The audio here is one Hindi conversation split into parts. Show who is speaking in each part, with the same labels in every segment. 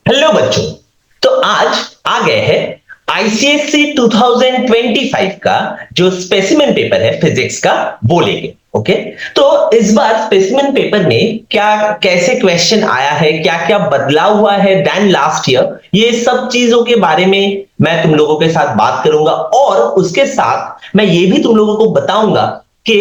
Speaker 1: हेलो बच्चों। तो आज आ गए हैं आईसीएससी 2025 का जो स्पेसिमेन पेपर है फिजिक्स का, वो लेके। ओके, तो इस बार स्पेसिमेन पेपर में क्या कैसे क्वेश्चन आया है, क्या क्या बदला हुआ है देन लास्ट ईयर, ये सब चीजों के बारे में मैं तुम लोगों के साथ बात करूंगा। और उसके साथ मैं ये भी तुम लोगों को बताऊंगा कि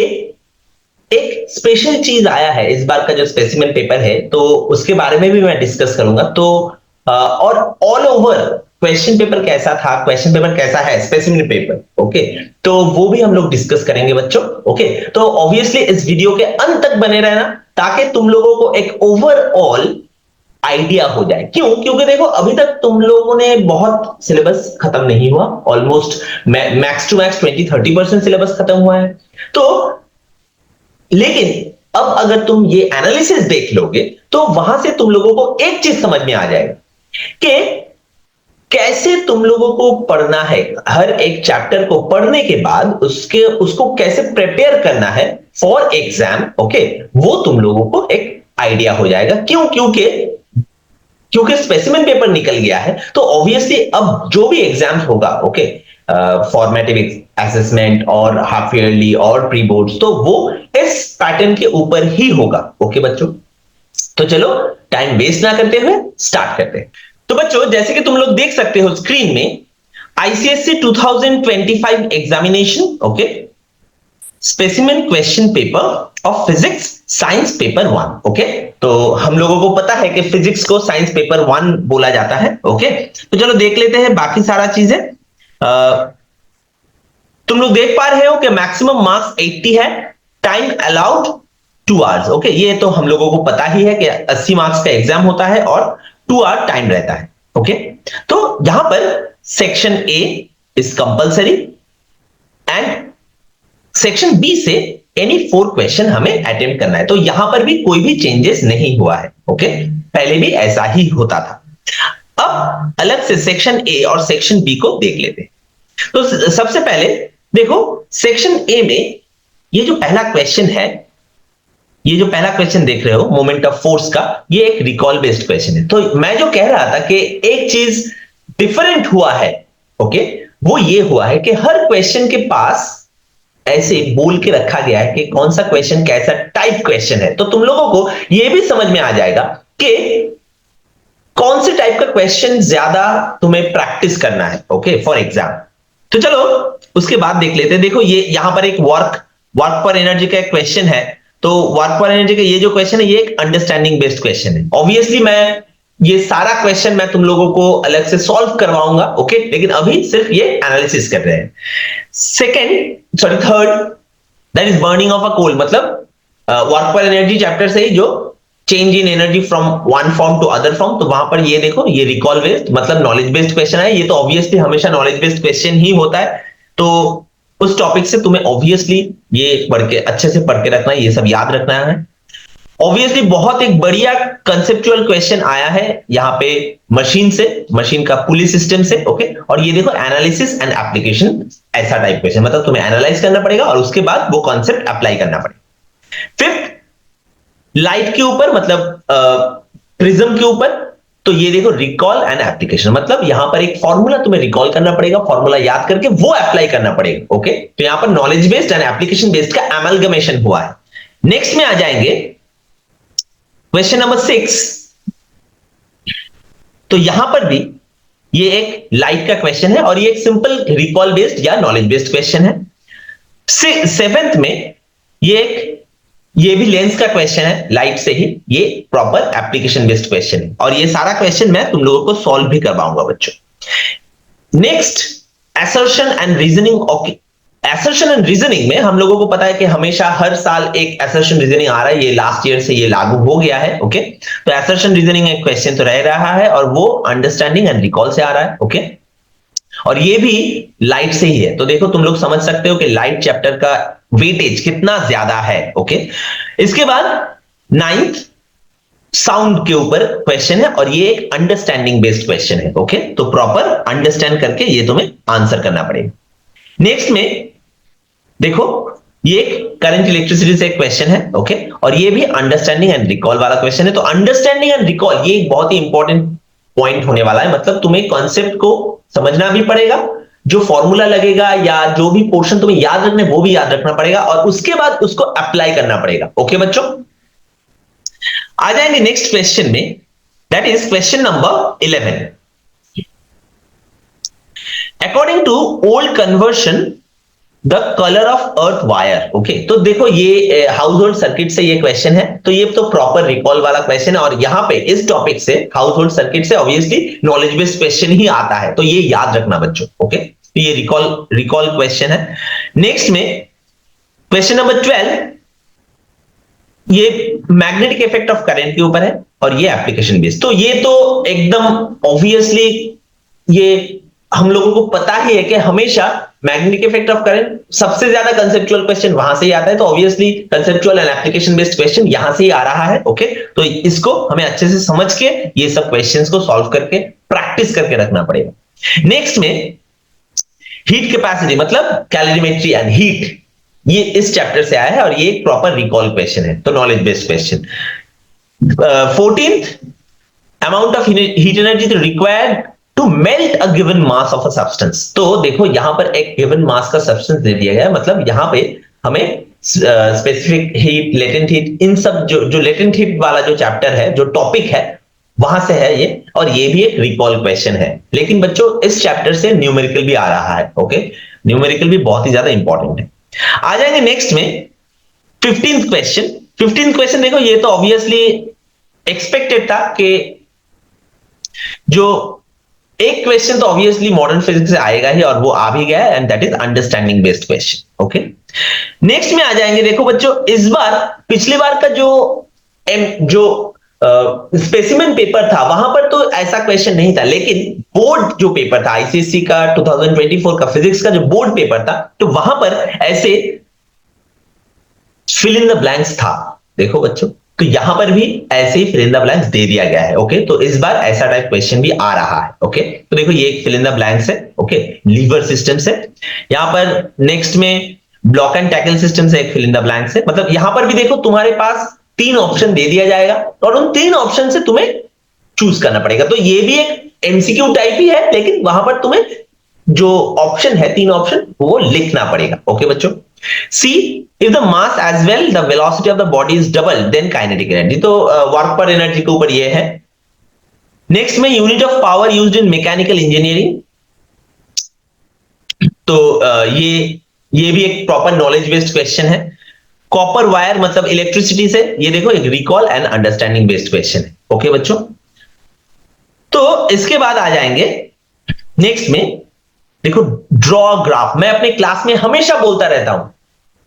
Speaker 1: एक स्पेशल चीज आया है इस बार का जो स्पेसिमेन पेपर है, तो उसके बारे में भी मैं डिस्कस करूंगा। तो और ऑल ओवर क्वेश्चन पेपर कैसा था, क्वेश्चन पेपर कैसा है स्पेसिमेन पेपर, ओके, तो वो भी हम लोग डिस्कस करेंगे बच्चों। ओके, तो ऑब्वियसली इस वीडियो के अंत तक बने रहना ताकि तुम लोगों को एक ओवरऑल आइडिया हो जाए। क्यों? क्योंकि देखो अभी तक तुम लोगों ने बहुत सिलेबस खत्म नहीं हुआ, almost max to max 20-30% syllabus खत्म हुआ है। तो लेकिन अब अगर तुम ये एनालिसिस देख लोगे तो वहां से तुम लोगों को एक चीज समझ में आ जाएगा कि कैसे तुम लोगों को पढ़ना है। हर एक चैप्टर को पढ़ने के बाद उसको कैसे प्रिपेयर करना है फॉर एग्जाम, ओके, वो तुम लोगों को एक आइडिया हो जाएगा। क्यों? क्योंकि क्योंकि स्पेसिमेन पेपर निकल गया है, तो ऑब्वियसली अब जो भी एग्जाम होगा, ओके, फॉर्मेटिव असेसमेंट और हाफ ईयरली और प्री बोर्ड्स, तो वो इस पैटर्न के ऊपर ही होगा। ओके बच्चों, तो चलो टाइम वेस्ट ना करते हुए स्टार्ट करते हैं। तो बच्चों, जैसे कि तुम लोग देख सकते हो स्क्रीन में, ICSC 2025 examination, okay, specimen question paper of physics science paper 1। Okay, तो हम लोगों को पता है कि फिजिक्स को साइंस पेपर 1 बोला जाता है। ओके, तो चलो देख लेते हैं बाकी सारा चीजें। तुम लोग देख पा रहे हो कि मैक्सिमम मार्क्स 80 है, टाइम अलाउड 2 आवर्स। ओके, ये तो हम लोगों को पता ही है कि 80 मार्क्स का एग्जाम होता है और 2 आवर टाइम रहता है। ओके, तो यहां पर section A is compulsory and section B से एनी 4 क्वेश्चन हमें अटेम्प्ट करना है। तो यहां पर भी कोई भी चेंजेस नहीं हुआ है। ओके, पहले भी ऐसा ही होता था। अब अलग से सेक्शन ए और सेक्शन बी को देख लेते हैं। तो सबसे पहले देखो, सेक्शन ए में ये जो पहला क्वेश्चन है, ये जो पहला क्वेश्चन देख रहे हो मोमेंट ऑफ फोर्स का, ये एक रिकॉल बेस्ड क्वेश्चन है। तो मैं जो कह रहा था कि एक चीज डिफरेंट हुआ है, ओके, वो ये हुआ है कि हर क्वेश्चन के पास ऐसे बोल के रखा गया है कि कौन सा क्वेश्चन कैसा टाइप क्वेश्चन है। तो तुम लोगों को यह भी समझ में आ जाएगा कि कौन से टाइप का क्वेश्चन ज्यादा तुम्हें प्रैक्टिस करना है, ओके, फॉर एग्जाम। तो चलो उसके बाद देख लेते हैं। देखो ये यहां पर एक वर्क पर एनर्जी का एक क्वेश्चन है। तो वर्क पर एनर्जी का ये जो क्वेश्चन है, ये एक अंडरस्टैंडिंग बेस्ड क्वेश्चन है। ऑब्वियसली मैं ये सारा क्वेश्चन मैं तुम लोगों को अलग से सॉल्व करवाऊंगा, ओके, लेकिन अभी सिर्फ ये एनालिसिस कर रहे हैं। Third, that is burning of a coal, मतलब वर्क पर एनर्जी चैप्टर से ही जो change in energy from one form to other form, तो वहां पर ये देखो, ये रिकॉल बेस्ड मतलब नॉलेज बेस्ड क्वेश्चन है। ये तो ऑब्वियसली हमेशा नॉलेज बेस्ड क्वेश्चन ही होता है। तो उस टॉपिक से तुम्हें ऑब्वियसली ये पढ़ के अच्छे से पढ़ के रखना है, ये सब याद रखना है। ऑब्वियसली बहुत एक बढ़िया कंसेप्चुअल क्वेश्चन आया है यहां पे मशीन से, मशीन का पुली सिस्टम से, ओके, और ये देखो एनालिसिस एंड एप्लीकेशन, ऐसा टाइप क्वेश्चन, मतलब तुम्हें एनालाइज करना पड़ेगा और उसके बाद वो कॉन्सेप्ट अप्लाई करना पड़ेगा। फिफ्थ, लाइट के ऊपर, मतलब प्रिज्म के ऊपर, तो ये देखो रिकॉल एंड एप्लीकेशन, मतलब यहां पर एक फॉर्मूला तुम्हें रिकॉल करना पड़ेगा, फॉर्मूला याद करके वो अप्लाई करना पड़ेगा। ओके, तो यहां पर knowledge based and application based का एमलगमेशन हुआ है। नेक्स्ट में आ जाएंगे क्वेश्चन नंबर 6। तो यहां पर भी ये एक लाइट का क्वेश्चन है और ये एक सिंपल रिकॉल बेस्ड या नॉलेज बेस्ड क्वेश्चन है। सेवेंथ में ये भी लेंस का क्वेश्चन है, लाइट से ही, ये प्रॉपर एप्लीकेशन बेस्ड क्वेश्चन है और ये सारा क्वेश्चन मैं तुम लोगों को सॉल्व भी करवाऊंगा बच्चों। Next, assertion and reasoning. Assertion and reasoning में हम लोगों को पता है कि हमेशा हर साल एक असर्शन रीजनिंग आ रहा है, ये लास्ट ईयर से ये लागू हो गया है। ओके, तो असर्शन रीजनिंग एक क्वेश्चन तो रह रहा है और वो अंडरस्टैंडिंग एंड रिकॉल से आ रहा है। ओके, और ये भी लाइट से ही है। तो देखो तुम लोग समझ सकते हो कि लाइट चैप्टर का वेटेज कितना ज्यादा है। ओके, इसके बाद 9th, साउंड के ऊपर क्वेश्चन है और ये एक अंडरस्टैंडिंग बेस्ड क्वेश्चन है। ओके, तो प्रॉपर अंडरस्टैंड करके ये तुम्हें आंसर करना पड़ेगा। नेक्स्ट में देखो, ये एक करंट इलेक्ट्रिसिटी से एक क्वेश्चन है। ओके, और ये भी अंडरस्टैंडिंग एंड रिकॉल वाला क्वेश्चन है। तो अंडरस्टैंडिंग एंड रिकॉल ये एक बहुत ही इंपॉर्टेंट पॉइंट होने वाला है, मतलब तुम्हें कॉन्सेप्ट को समझना भी पड़ेगा, जो फॉर्मूला लगेगा या जो भी पोर्शन तुम्हें याद रखना है वो भी याद रखना पड़ेगा, और उसके बाद उसको अप्लाई करना पड़ेगा। ओके बच्चों, आ जाएंगे नेक्स्ट क्वेश्चन में, that is question number 11। According to old conversion the colour of earth wire. Okay, तो देखो ये हाउस होल्ड सर्किट से ये क्वेश्चन है, तो ये तो प्रॉपर रिकॉल वाला क्वेश्चन है, और यहां पे इस टॉपिक से हाउस होल्ड सर्किट से ऑब्वियसली नॉलेज बेस्ड क्वेश्चन ही आता है, तो ये याद रखना बच्चों। ओके, तो ये रिकॉल क्वेश्चन है। नेक्स्ट में क्वेश्चन नंबर 12, ये मैग्नेटिक इफेक्ट ऑफ करंट के ऊपर है और ये एप्लीकेशन बेस्ड। तो ये तो एकदम ऑब्वियसली ये हम लोगों को पता ही है कि हमेशा मैग्नेटिक इफेक्ट ऑफ करंट सबसे ज्यादा कंसेप्चुअल क्वेश्चन वहां से ही आता है, तो obviously conceptual and application based question यहां से ही आ रहा है। ओके, तो इसको हमें अच्छे से समझ के ये सब क्वेश्चंस को सॉल्व करके प्रैक्टिस करके रखना पड़ेगा। नेक्स्ट में हीट कैपेसिटी मतलब कैलोरीमेट्री एंड हीट, ये इस चैप्टर से आया है और ये एक प्रॉपर रिकॉल क्वेश्चन है, तो knowledge based question. 14th, amount of heat energy required to melt a given mass of a substance. तो देखो यहां पर एक गिवन मास का सब्सटेंस दे दिया गया है, मतलब यहां पे हमें स्पेसिफिक हीट, लेटेंट हीट, इन सब जो लेटेंट हीट वाला जो चैप्टर है, जो टॉपिक है, वहां से है ये, और ये भी एक रिकॉल क्वेश्चन है। लेकिन बच्चों इस चैप्टर से न्यूमेरिकल भी आ रहा है। ओके, न्यूमेरिकल भी बहुत ही ज्यादा इंपॉर्टेंट है। आ जाएंगे नेक्स्ट में 15th क्वेश्चन। 15th क्वेश्चन देखो, ये तो ऑब्वियसली एक्सपेक्टेड था कि जो एक क्वेश्चन तो ऑब्वियसली मॉडर्न फिजिक्स से आएगा ही, और वो आ भी गया है, and that is understanding based question. Okay, next में आ जाएंगे, देखो बच्चों इस बार पिछली बार का जो स्पेसिमेन पेपर था वहां पर तो ऐसा क्वेश्चन नहीं था, लेकिन बोर्ड जो पेपर था आईसीएससी का 2024 का फिजिक्स का जो बोर्ड पेपर था, तो वहां पर ऐसे फिल इन द ब्लैंक्स था। देखो बच्चों, तो यहां पर भी ऐसे ही फिल इन द ब्लैंक्स दे दिया गया है। ओके, तो इस बार ऐसा टाइप क्वेश्चन भी आ रहा है। ओके, तो देखो ये एक फिल इन द ब्लैंक्स है। ओके, लीवर सिस्टम से, यहां पर नेक्स्ट में ब्लॉक एंड टैकल सिस्टम से एक फिल इन द ब्लैंक्स है, मतलब यहां पर भी देखो तुम्हारे पास 3 ऑप्शन दे दिया जाएगा और उन 3 ऑप्शन से तुम्हें चूज करना पड़ेगा। तो ये भी एक एमसीक्यू टाइप ही है, लेकिन वहां पर तुम्हें जो ऑप्शन है 3 ऑप्शन वो लिखना पड़ेगा। ओके बच्चों, see if the mass as well the velocity of the body is double then kinetic energy, तो वर्क पर एनर्जी के ऊपर ये है। नेक्स्ट में unit of power used in mechanical engineering, तो ये भी एक प्रॉपर नॉलेज बेस्ड क्वेश्चन है। कॉपर वायर मतलब इलेक्ट्रिसिटी से, ये देखो एक recall and understanding based question है। ओके बच्चों, तो इसके बाद आ जाएंगे नेक्स्ट में, देखो ड्रॉ ग्राफ। मैं अपने क्लास में हमेशा बोलता रहता हूं,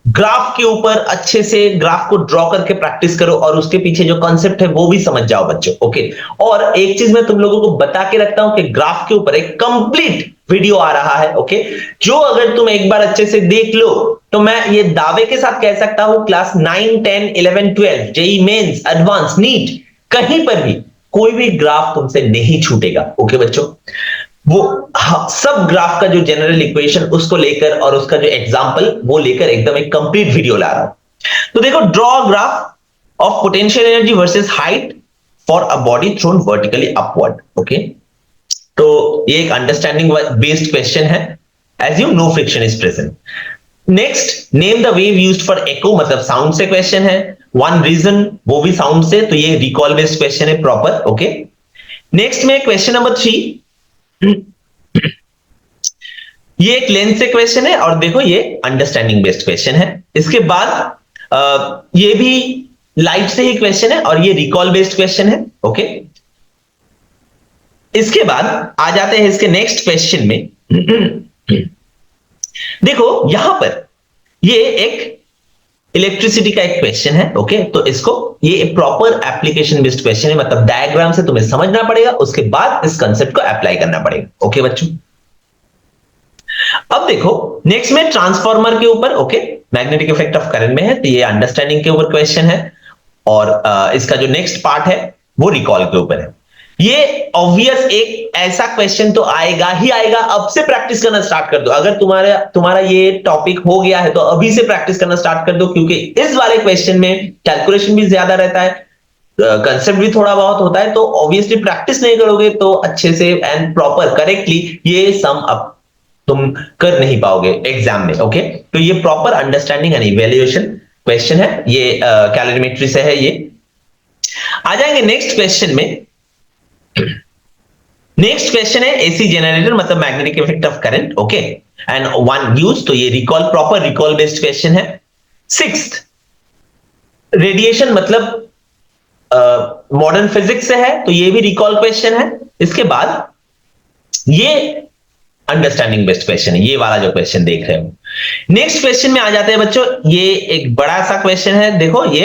Speaker 1: ग्राफ के ऊपर अच्छे से ग्राफ को ड्रॉ करके प्रैक्टिस करो और उसके पीछे जो कॉन्सेप्ट है वो भी समझ जाओ बच्चों। ओके, और एक चीज मैं तुम लोगों को बता के रखता हूं कि ग्राफ के ऊपर एक कंप्लीट वीडियो आ रहा है। ओके, जो अगर तुम एक बार अच्छे से देख लो तो मैं ये दावे के साथ कह सकता हूं class 9, 10, 11, 12, JEE mains, advance, NEET, कहीं पर भी कोई भी ग्राफ तुमसे नहीं छूटेगा। ओके बच्चों, वो सब ग्राफ का जो जनरल इक्वेशन उसको लेकर और उसका जो एग्जांपल वो लेकर एकदम एक कंप्लीट वीडियो ला रहा हूं। तो देखो, draw graph of potential energy versus height for a body thrown vertically upward. Okay, तो ये एक अंडरस्टैंडिंग बेस्ड क्वेश्चन है। Assume no friction is present. Next, name the wave used for echo, मतलब साउंड से क्वेश्चन है। वन रीजन, वो भी साउंड से, तो ये रिकॉल बेस्ड क्वेश्चन है प्रॉपर। ओके, नेक्स्ट में क्वेश्चन नंबर 3, ये एक लेंथ से क्वेश्चन है और देखो ये अंडरस्टैंडिंग बेस्ड क्वेश्चन है। इसके बाद ये भी लाइट से ही क्वेश्चन है और ये रिकॉल बेस्ड क्वेश्चन है। ओके, इसके बाद आ जाते हैं इसके नेक्स्ट क्वेश्चन में। देखो यहां पर ये एक इलेक्ट्रिसिटी का एक क्वेश्चन है। ओके, तो इसको ये प्रॉपर एप्लीकेशन बेस्ड क्वेश्चन है, मतलब डायग्राम से तुम्हें समझना पड़ेगा, उसके बाद इस कंसेप्ट को अप्लाई करना पड़ेगा। ओके बच्चों, अब देखो नेक्स्ट में ट्रांसफॉर्मर के ऊपर। Okay, magnetic effect of current में है, तो ये अंडरस्टैंडिंग के ऊपर क्वेश्चन है, और इसका जो नेक्स्ट पार्ट है वो रिकॉल के ऊपर है। ये ऑब्वियस एक ऐसा क्वेश्चन तो आएगा ही आएगा, अब से प्रैक्टिस करना स्टार्ट कर दो। अगर तुम्हारा ये टॉपिक हो गया है तो अभी से प्रैक्टिस करना स्टार्ट कर दो, क्योंकि इस वाले क्वेश्चन में कैलकुलेशन भी ज्यादा रहता है, कंसेप्ट भी थोड़ा बहुत होता है, तो ऑब्वियसली प्रैक्टिस नहीं करोगे तो अच्छे से एंड प्रॉपर करेक्टली ये सम अप तुम कर नहीं पाओगे एग्जाम में। ओके, तो ये proper understanding and evaluation question है, ये कैलोरीमेट्री से है। ये आ जाएंगे नेक्स्ट क्वेश्चन में। नेक्स्ट क्वेश्चन है एसी जनरेटर मतलब magnetic effect of current. Okay, and one use, तो ये recall, proper recall based question है। सिक्स्थ, रेडिएशन मतलब मॉडर्न फिजिक्स से है, तो ये भी रिकॉल क्वेश्चन है। इसके बाद ये अंडरस्टैंडिंग बेस्ड क्वेश्चन है, ये वाला जो क्वेश्चन देख रहे हो। नेक्स्ट क्वेश्चन में आ जाते हैं बच्चों, ये एक बड़ा सा क्वेश्चन है। देखो ये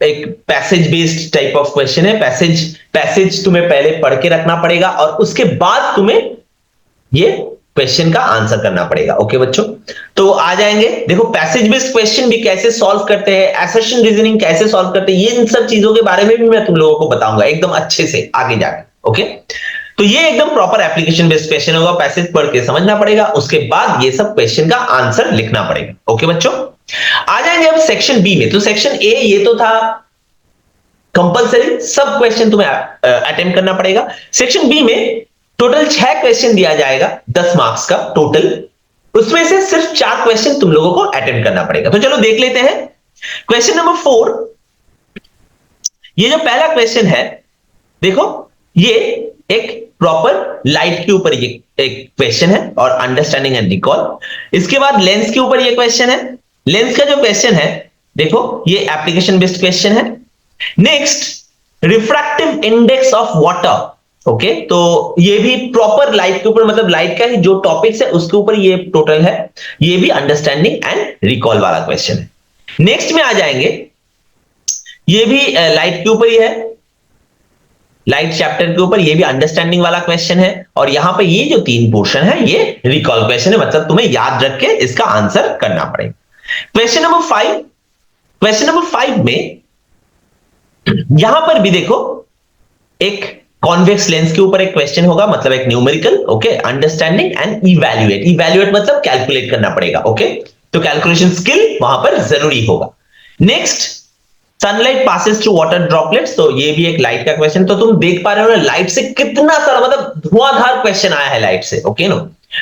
Speaker 1: एक passage based type of question है। पैसेज तुम्हें पहले पढ़ के रखना पड़ेगा और उसके बाद तुम्हें ये क्वेश्चन का आंसर करना पड़ेगा। ओके बच्चों, तो आ जाएंगे। देखो पैसेज बेस्ड क्वेश्चन भी कैसे सॉल्व करते हैं, असर्शन रीजनिंग कैसे सॉल्व करते हैं, ये इन सब चीजों के बारे में भी मैं तुम लोगों को बताऊंगा एकदम अच्छे से आगे जाके। ओके, तो ये एकदम प्रॉपर एप्लीकेशन बेस्ड क्वेश्चन होगा, पैसेज पढ़ के समझना पड़ेगा, उसके बाद ये सब क्वेश्चन का आंसर लिखना पड़ेगा। ओके बच्चों, आ जाएंगे अब सेक्शन बी में। तो सेक्शन ए ये तो था कंपलसरी, सब क्वेश्चन तुम्हें अटेम्प्ट करना पड़ेगा। सेक्शन बी में टोटल 6 क्वेश्चन दिया जाएगा 10 मार्क्स का टोटल, उसमें से सिर्फ 4 क्वेश्चन तुम लोगों को अटेम्प्ट करना पड़ेगा। तो चलो देख लेते हैं क्वेश्चन नंबर 4। ये जो पहला क्वेश्चन है, देखो ये एक प्रॉपर लाइट के ऊपर ये एक क्वेश्चन है और अंडरस्टैंडिंग एंड रिकॉल। इसके बाद लेंस के ऊपर ये क्वेश्चन है। लेंस का जो क्वेश्चन है देखो ये एप्लीकेशन बेस्ड क्वेश्चन है। Next, refractive index of water. Okay, तो ये भी प्रॉपर लाइट के ऊपर, मतलब लाइट का ही जो टॉपिक्स है उसके ऊपर ये टोटल है, ये भी अंडरस्टैंडिंग एंड रिकॉल वाला क्वेश्चन है। नेक्स्ट में आ जाएंगे, ये भी लाइट के ऊपर ही है, लाइट चैप्टर के ऊपर, ये भी अंडरस्टैंडिंग वाला क्वेश्चन है। और यहां पे ये जो 3 पोर्शन है ये रिकॉल क्वेश्चन है, मतलब तुम्हें याद रख के इसका आंसर करना पड़ेगा। क्वेश्चन नंबर 5, क्वेश्चन नंबर 5 में यहां पर भी देखो एक कॉन्वेक्स लेंस के ऊपर एक क्वेश्चन होगा, मतलब एक numerical. Okay, understanding and evaluate. Evaluate मतलब कैलकुलेट करना पड़ेगा। ओके, तो कैलकुलेशन स्किल वहां पर जरूरी होगा। Next, sunlight passes through water droplets, तो ये भी एक लाइट का क्वेश्चन। तो तुम देख पा रहे हो ना लाइट से कितना सारा, मतलब धुआंधार क्वेश्चन आया है लाइट से। ओके नो,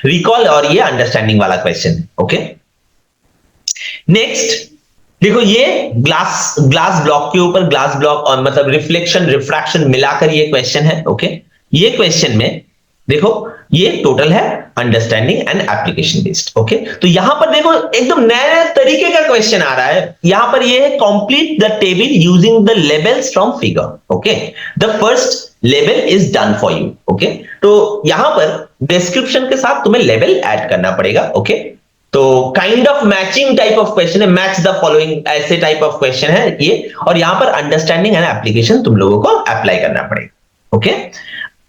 Speaker 1: रिकॉल और ये अंडरस्टैंडिंग वाला क्वेश्चन है। ओके, नेक्स्ट देखो ये ग्लास ब्लॉक के ऊपर, ग्लास ब्लॉक और मतलब रिफ्लेक्शन रिफ्रैक्शन मिलाकर ये क्वेश्चन है। ओके, ये क्वेश्चन में देखो ये टोटल है understanding and application based. Okay, तो यहां पर देखो एकदम नए तरीके का क्वेश्चन आ रहा है। यहां पर ये है complete the table using the labels from figure. Okay, the first label is done for you. Okay, तो यहां पर डिस्क्रिप्शन के साथ तुम्हें लेबल ऐड करना पड़ेगा। ओके, तो kind of matching type of question है, मैच द फॉलोइंग ऐसे टाइप ऑफ क्वेश्चन है ये। और यहां पर अंडरस्टैंडिंग एंड एप्लीकेशन तुम लोगों को अप्लाई करना पड़ेगा। ओके,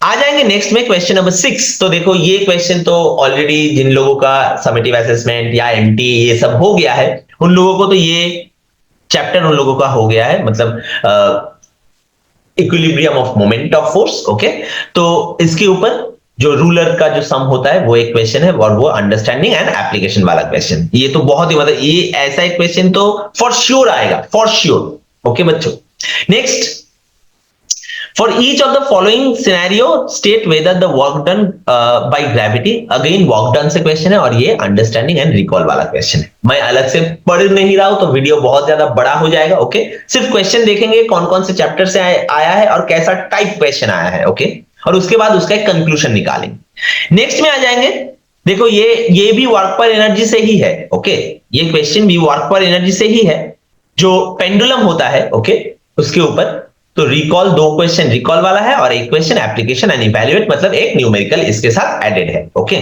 Speaker 1: आ जाएंगे नेक्स्ट में क्वेश्चन नंबर 6। तो देखो ये क्वेश्चन तो ऑलरेडी जिन लोगों का समेटिव असेसमेंट या एमटी ये सब हो गया है उन लोगों को तो ये चैप्टर उन लोगों का हो गया है, मतलब equilibrium of moment of force. Okay, तो इसके ऊपर जो रूलर का जो सम होता है वो एक क्वेश्चन है और वो अंडरस्टैंडिंग एंड एप्लीकेशन वाला क्वेश्चन। ये तो बहुत ही, मतलब ये ऐसा एक क्वेश्चन तो फॉर श्योर आएगा, फॉर श्योर। ओके बच्चों, next, for each of the following scenario state whether the work done by gravity, again work done से क्वेश्चन है और ये अंडरस्टैंडिंग एंड रिकॉल वाला क्वेश्चन है। मैं अलग से पढ़ नहीं रहा हूं तो वीडियो बहुत ज्यादा बड़ा हो जाएगा। ओके, सिर्फ क्वेश्चन देखेंगे कौन कौन से चैप्टर से आया है और कैसा टाइप क्वेश्चन आया है। ओके, और उसके बाद उसका एक कंक्लूजन निकालेंगे। नेक्स्ट में आ जाएंगे, देखो ये भी वर्क पर एनर्जी से ही है। ओके, ये क्वेश्चन भी वर्क पर एनर्जी से ही है, जो पेंडुलम होता है। ओके, उसके ऊपर तो रिकॉल 2 क्वेश्चन रिकॉल वाला है और एक क्वेश्चन एप्लीकेशन एंड इवैल्यूएट, मतलब एक न्यूमेरिकल इसके साथ एडेड है। Okay,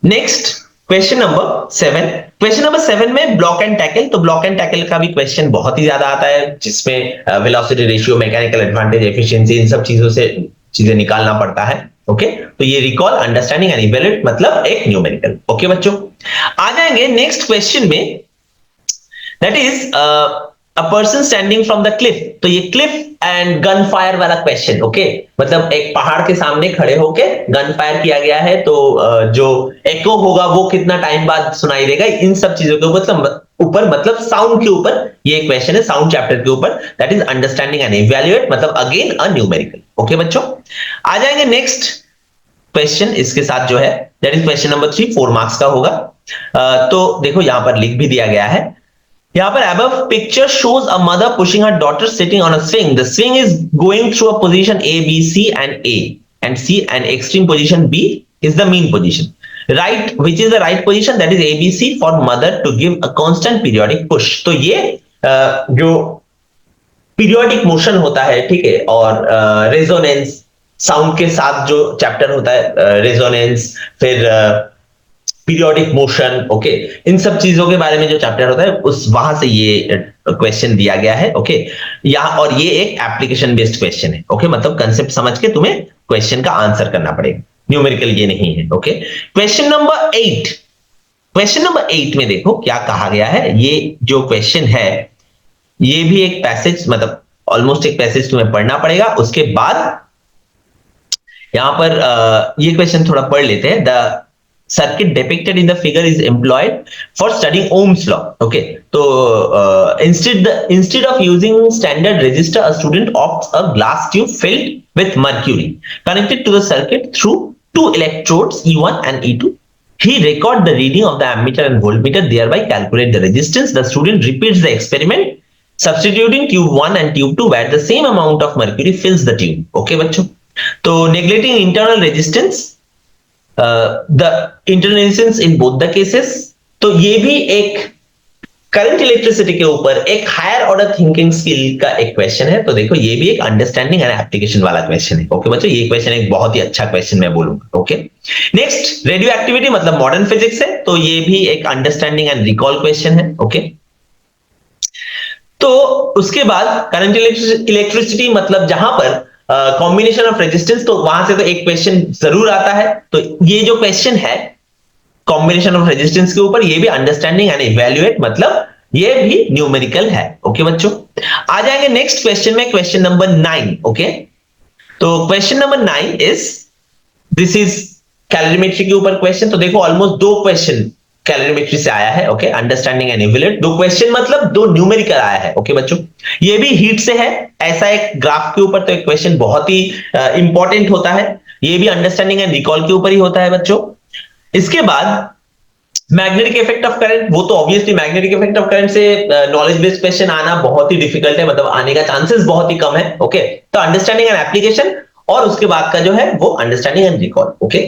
Speaker 1: next question number 7। Question number 7 में ब्लॉक एंड टैकल। तो ब्लॉक एंड टैकल का भी क्वेश्चन बहुत ही ज्यादा आता है, जिसमें velocity ratio, mechanical advantage, efficiency, इन सब चीजों से चीजें निकालना पड़ता है। ओके, तो ये रिकॉल, अंडरस्टैंडिंग एंड इवैल्यूएट मतलब एक न्यूमेरिकल। ओके बच्चों, आ जाएंगे नेक्स्ट क्वेश्चन में, that is a person standing from the Cliff. तो ये क्लिफ एंड गन फायर वाला क्वेश्चन। ओके, मतलब एक पहाड़ के सामने खड़े होके गन फायर किया गया है, तो जो एको होगा वो कितना टाइम बाद सुनाई देगा, इन सब चीजों के मतलब ऊपर, मतलब साउंड के ऊपर ये क्वेश्चन है, साउंड चैप्टर के ऊपर, that is understanding and evaluate, मतलब अगेन अ न्यूमेरिकल। ओके बच्चों, आ जाएंगे नेक्स्ट क्वेश्चन इसके साथ जो है, that is question number 3, 4 marks का होगा। तो देखो यहां पर लिख भी दिया गया है, यहां पर above picture shows a mother pushing her daughter sitting on a swing. The swing is going through a position A, B, C and C, and extreme position B is the mean position. Right, which is the right position? That is A, B, C for mother to give a constant periodic push. तो ये जो पीरियोडिक मोशन होता है, ठीक है, और रेजोनेंस साउंड के साथ जो चैप्टर होता है, रेजोनेंस, फिर पीरियोडिक मोशन, ओके, इन सब चीजों के बारे में जो चैप्टर होता है उस वहां से ये क्वेश्चन दिया गया है। ओके, यहाँ और ये एक एप्लीकेशन बेस्ड क्वेश्चन है। ओके, मतलब कंसेप्ट समझ के तुम्हें क्वेश्चन का आंसर करना पड़ेगा, न्यूमेरिकल ये नहीं है। Okay, question number 8, question number 8 में देखो क्या कहा गया है। ये जो क्वेश्चन है ये भी एक पैसेज, मतलब ऑलमोस्ट एक पैसेज तुम्हें पढ़ना पड़ेगा, उसके बाद यहां पर ये क्वेश्चन थोड़ा पढ़ लेते हैं। The circuit depicted in the figure is employed for studying Ohm's law. Okay, so instead of using standard resistor, a student opts a glass tube filled with mercury connected to the circuit through two electrodes E1 and E2. He records the reading of the ammeter and voltmeter, thereby calculate the resistance. The student repeats the experiment, substituting tube 1 and tube 2 where the same amount of mercury fills the tube. Okay बच्चों, तो neglecting internal resistance, the internal resistance in both the cases, तो ये भी एक करंट इलेक्ट्रिसिटी के ऊपर एक हायर ऑर्डर थिंकिंग स्किल का एक क्वेश्चन है। तो देखो ये भी एक अंडरस्टैंडिंग एंड एप्लीकेशन वाला क्वेश्चन है। ओके बच्चों, ये क्वेश्चन एक बहुत ही अच्छा क्वेश्चन मैं बोलूंगा। ओके, नेक्स्ट रेडियो एक्टिविटी मतलब मॉडर्न फिजिक्स है, तो ये भी एक अंडरस्टैंडिंग एंड रिकॉल क्वेश्चन है। ओके, तो उसके बाद करंट इलेक्ट्रिसिटी मतलब जहां पर कॉम्बिनेशन ऑफ रेजिस्टेंस, तो वहां से तो एक क्वेश्चन जरूर आता है। तो ये जो क्वेश्चन है कॉम्बिनेशन ऑफ रेजिस्टेंस के ऊपर, ये भी अंडरस्टैंडिंग एंड इवैल्यूएट, मतलब ये भी न्यूमेरिकल है। ओके बच्चों, आ जाएंगे नेक्स्ट क्वेश्चन में, क्वेश्चन नंबर 9। ओके, तो question number 9 is, this is calorimetry के ऊपर क्वेश्चन। तो देखो ऑलमोस्ट 2 क्वेश्चन कैलोरीमेट्री से आया है। Okay, understanding and evaluate 2 question, मतलब 2 न्यूमेरिकल आया है। ओके बच्चों, ये भी हीट से है, ऐसा एक ग्राफ के ऊपर, तो एक क्वेश्चन बहुत ही इंपॉर्टेंट होता है। ये भी अंडरस्टैंडिंग एंड रिकॉल के ऊपर ही होता है बच्चों। इसके बाद मैग्नेटिक इफेक्ट ऑफ करंट, वो तो obviously magnetic effect of current से नॉलेज बेस्ड क्वेश्चन आना बहुत ही डिफिकल्ट है, मतलब आने का चांसेस बहुत ही कम है। ओके, तो अंडरस्टैंडिंग एंड एप्लीकेशन, और उसके बाद का जो है वो अंडरस्टैंडिंग एंड रिकॉल। ओके,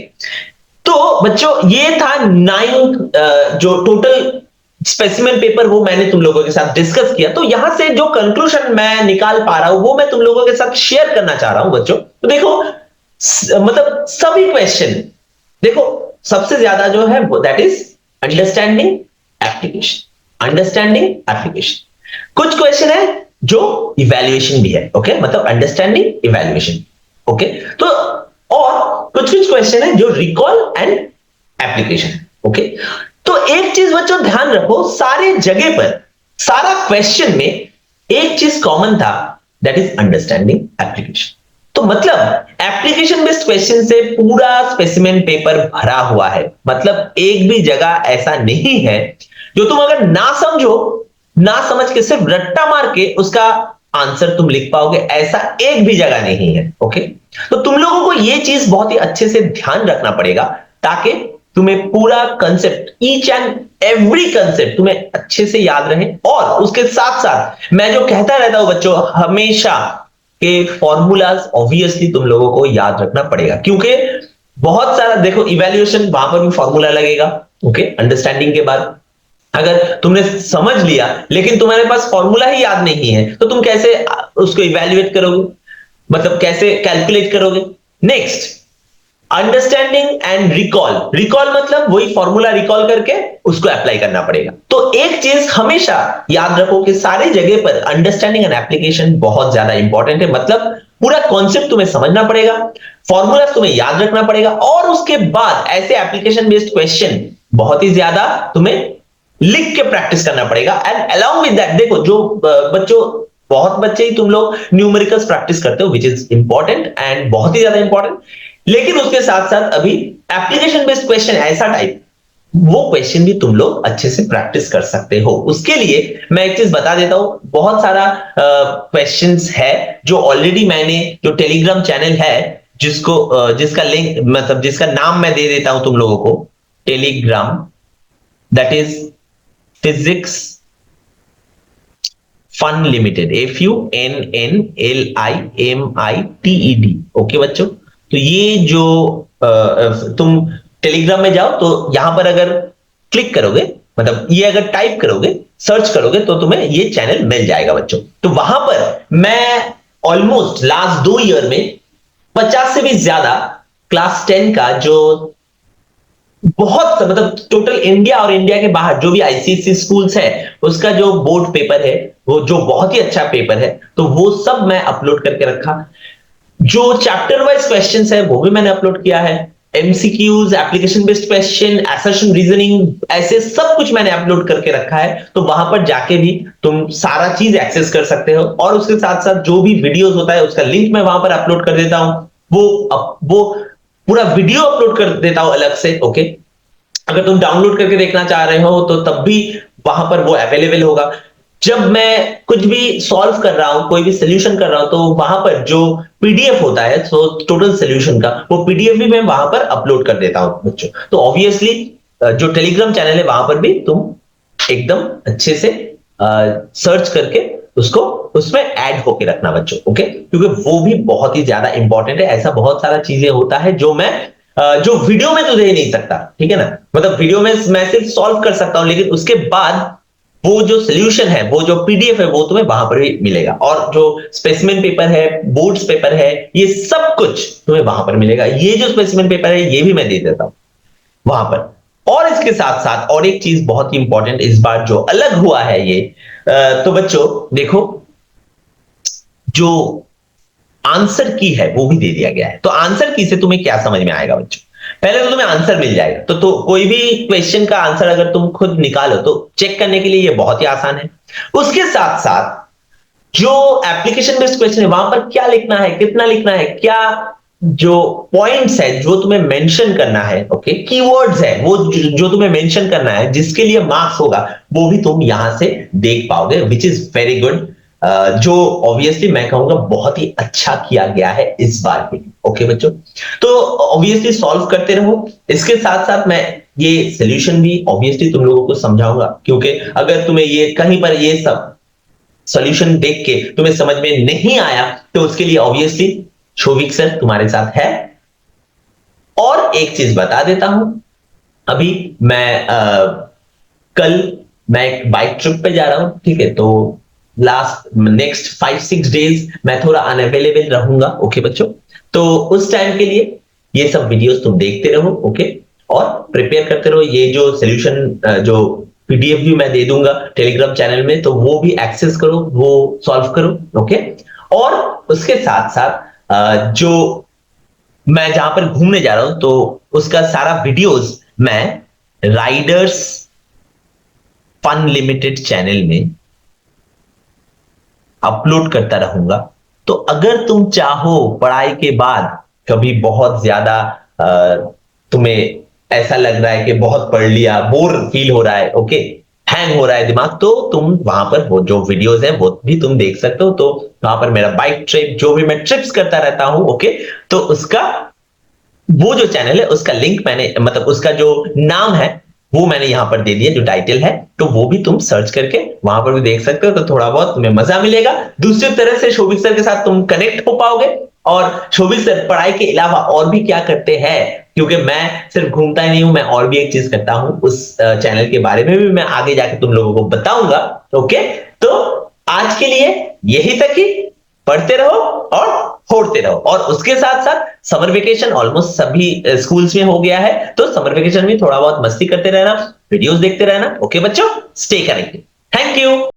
Speaker 1: तो बच्चों ये था 9 जो टोटल स्पेसिमेन पेपर, वो मैंने तुम लोगों के साथ डिस्कस किया। तो यहां से जो कंक्लूजन मैं निकाल पा रहा हूं वो मैं तुम लोगों के साथ शेयर करना चाह रहा हूं बच्चों। तो देखो मतलब सभी क्वेश्चन, देखो सबसे ज्यादा जो है that is understanding application, understanding application. कुछ क्वेश्चन है जो इवैल्यूएशन भी है। ओके, मतलब अंडरस्टैंडिंग इवैल्यूएशन। ओके, तो और कुछ क्वेश्चन है जो रिकॉल एंड एप्लीकेशन। ओके, तो एक चीज बच्चों ध्यान रखो, सारे जगह पर सारा क्वेश्चन में एक चीज कॉमन था, दैट इज अंडरस्टैंडिंग एप्लीकेशन। तो मतलब एप्लीकेशन बेस्ड क्वेश्चन से पूरा स्पेसिमेन पेपर भरा हुआ है, मतलब एक भी जगह ऐसा नहीं है जो तुम अगर ना समझो, ना समझ के सिर्फ रट्टा मार के उसका आंसर तुम लिख पाओगे, ऐसा एक भी जगह नहीं है। ओके, तो तुम लोगों को यह चीज बहुत ही अच्छे से ध्यान रखना पड़ेगा, ताकि तुम्हें पूरा concept, each and every concept तुम्हें अच्छे से याद रहे। और उसके साथ साथ मैं जो कहता रहता हूं बच्चों, हमेशा के फॉर्मूलाज ऑब्वियसली तुम लोगों को याद रखना पड़ेगा, क्योंकि बहुत सारा देखो इवैल्यूएशन वहां पर भी फॉर्मूला लगेगा। ओके, अंडरस्टैंडिंग के बाद अगर तुमने समझ लिया लेकिन तुम्हारे पास फॉर्मूला ही याद नहीं है, तो तुम कैसे उसको इवैल्यूएट करोगे, मतलब कैसे कैलकुलेट करोगे। Next, understanding and recall. Recall मतलब वही फॉर्मूला रिकॉल करके उसको अप्लाई करना पड़ेगा। तो एक चीज हमेशा याद रखो कि सारी जगह पर अंडरस्टैंडिंग एंड एप्लीकेशन बहुत ज्यादा इंपॉर्टेंट है, मतलब पूरा कॉन्सेप्ट तुम्हें समझना पड़ेगा, फॉर्मूला तुम्हें याद रखना पड़ेगा, और उसके बाद ऐसे एप्लीकेशन बेस्ड क्वेश्चन बहुत ही ज्यादा तुम्हें लिख के प्रैक्टिस करना पड़ेगा। एंड अलोंग विद दैट, देखो जो बच्चों, बहुत बच्चे ही तुम लोग न्यूमेरिकल्स प्रैक्टिस करते हो, विच इज इंपॉर्टेंट एंड बहुत ही ज्यादा इंपॉर्टेंट, लेकिन उसके साथ साथ अभी एप्लीकेशन बेस्ड क्वेश्चन ऐसा टाइप वो क्वेश्चन भी तुम लोग अच्छे से प्रैक्टिस कर सकते हो। उसके लिए मैं एक चीज बता देता हूं, बहुत सारा क्वेश्चंस है जो ऑलरेडी मैंने, जो टेलीग्राम चैनल है, जिसको जिसका लिंक मतलब जिसका नाम मैं दे देता हूं तुम लोगों को, Telegram, that is physics fun limited, FUNNLIMITED। Okay बच्चों, तो ये जो तुम टेलीग्राम में जाओ तो यहां पर अगर क्लिक करोगे, मतलब ये अगर टाइप करोगे, सर्च करोगे, तो तुम्हें ये चैनल मिल जाएगा बच्चों। तो वहां पर मैं ऑलमोस्ट लास्ट 2 ईयर में 50 से भी ज्यादा क्लास 10 का जो बहुत मतलब टोटल इंडिया और इंडिया के बाहर जो भी आईसीएसई स्कूल्स है, उसका जो बोर्ड पेपर है, वो जो बहुत ही अच्छा पेपर है, तो वो सब मैं अपलोड करके रखा। जो चैप्टर वाइज क्वेश्चंस है वो भी मैंने अपलोड किया है। MCQs, application based question, assertion reasoning, ऐसे सब कुछ मैंने अपलोड करके रखा है। तो वहां पर जाके भी तुम सारा चीज एक्सेस कर सकते हो, और उसके साथ साथ जो भी वीडियोस होता है उसका लिंक मैं वहां पर अपलोड कर देता हूं। वो पूरा वीडियो अपलोड कर देता हूं अलग से। ओके, अगर तुम डाउनलोड करके देखना चाह रहे हो तो तब भी वहां पर वो अवेलेबल होगा। जब मैं कुछ भी सॉल्व कर रहा हूं, कोई भी सोल्यूशन कर रहा हूं, तो वहां पर जो पीडीएफ होता है, सो टोटल सोल्यूशन का, वो पीडीएफ भी मैं वहां पर अपलोड कर देता हूं बच्चों। तो ऑब्वियसली जो टेलीग्राम चैनल है वहां पर भी तुम एकदम अच्छे से सर्च करके उसको उसमें ऐड होके रखना बच्चों। ओके, क्योंकि वो भी बहुत ही ज्यादा इंपॉर्टेंट है। ऐसा बहुत सारा चीजें होता है जो मैं जो वीडियो में तो दे नहीं सकता, ठीक है ना, मतलब वीडियो में मैं सिर्फ सॉल्व कर सकता हूं, लेकिन उसके बाद वो जो सोल्यूशन है, वो जो पीडीएफ है, वो तुम्हें वहां पर भी मिलेगा। और जो स्पेसिमेन पेपर है, बोर्ड्स पेपर है, ये सब कुछ तुम्हें वहां पर मिलेगा। ये जो स्पेसिमेन पेपर है ये भी मैं दे देता हूं वहां पर। और इसके साथ साथ और एक चीज बहुत ही इंपॉर्टेंट इस बार जो अलग हुआ है ये, तो बच्चों देखो, जो आंसर की है वो भी दे दिया गया है। तो आंसर की से तुम्हें क्या समझ में आएगा बच्चों? पहले तो तुम्हें आंसर मिल जाएगा, तो कोई भी क्वेश्चन का आंसर अगर तुम खुद निकालो तो चेक करने के लिए ये बहुत ही आसान है। उसके साथ साथ जो एप्लीकेशन बेस्ड क्वेश्चन है वहां पर क्या लिखना है, कितना लिखना है, क्या जो पॉइंट्स है जो तुम्हें मेंशन करना है, ओके, कीवर्ड्स है वो जो तुम्हें मेंशन करना है, जिसके लिए मार्क्स होगा, वो भी तुम यहां से देख पाओगे, विच इज वेरी गुड। जो ऑब्वियसली मैं कहूंगा बहुत ही अच्छा किया गया है इस बार के लिए। ओके बच्चों, तो ऑब्वियसली सॉल्व करते रहो। इसके साथ साथ मैं ये सोल्यूशन भी ऑब्वियसली तुम लोगों को समझाऊंगा, क्योंकि अगर तुम्हें ये कहीं पर ये सब सॉल्यूशन देख के तुम्हें समझ में नहीं आया, तो उसके लिए ऑब्वियसली शोभिक सर तुम्हारे साथ है। और एक चीज बता देता हूं, अभी मैं कल मैं एक बाइक ट्रिप पे जा रहा हूं, ठीक है, तो लास्ट नेक्स्ट 5-6 डेज मैं थोड़ा अनअवेलेबल रहूंगा। ओके बच्चों, तो उस टाइम के लिए ये सब वीडियोस तुम देखते रहो। ओके, और प्रिपेयर करते रहो। ये जो सोल्यूशन जो पीडीएफ भी मैं दे दूंगा टेलीग्राम चैनल में, तो वो भी एक्सेस करो, वो सॉल्व करो। ओके, और उसके साथ साथ जो मैं जहां पर घूमने जा रहा हूं, तो उसका सारा वीडियोस मैं राइडर्स फन लिमिटेड चैनल में अपलोड करता रहूंगा। तो अगर तुम चाहो पढ़ाई के बाद कभी बहुत ज्यादा तुम्हें ऐसा लग रहा है कि बहुत पढ़ लिया, बोर फील हो रहा है, ओके, हैंग हो रहा है दिमाग, तो तुम वहां पर वो जो वीडियोस है वो भी तुम देख सकते हो। तो वहां पर मेरा बाइक ट्रिप, जो भी मैं ट्रिप्स करता रहता हूं, ओके, तो उसका वो जो चैनल है उसका लिंक मैंने, मतलब उसका जो नाम है वो मैंने यहां पर दे दिया, जो टाइटल है, तो वो भी तुम सर्च करके वहां पर भी देख सकते हो। तो थोड़ा बहुत तुम्हें मजा मिलेगा। दूसरी तरह से शोभिक सर के साथ तुम कनेक्ट हो पाओगे। और शोभिक सर पढ़ाई के अलावा और भी क्या करते हैं, क्योंकि मैं सिर्फ घूमता ही नहीं हूं, मैं और भी एक चीज करता हूं, उस चैनल के बारे में भी मैं आगे जाके तुम लोगों को बताऊंगा। ओके, तो आज के लिए यही तक ही। पढ़ते रहो और फोड़ते रहो। और उसके साथ साथ समर वेकेशन ऑलमोस्ट सभी स्कूल्स में हो गया है, तो समर वेकेशन में थोड़ा बहुत मस्ती करते रहना, वीडियोस देखते रहना। ओके बच्चों, स्टे कनेक्टेड। Thank you.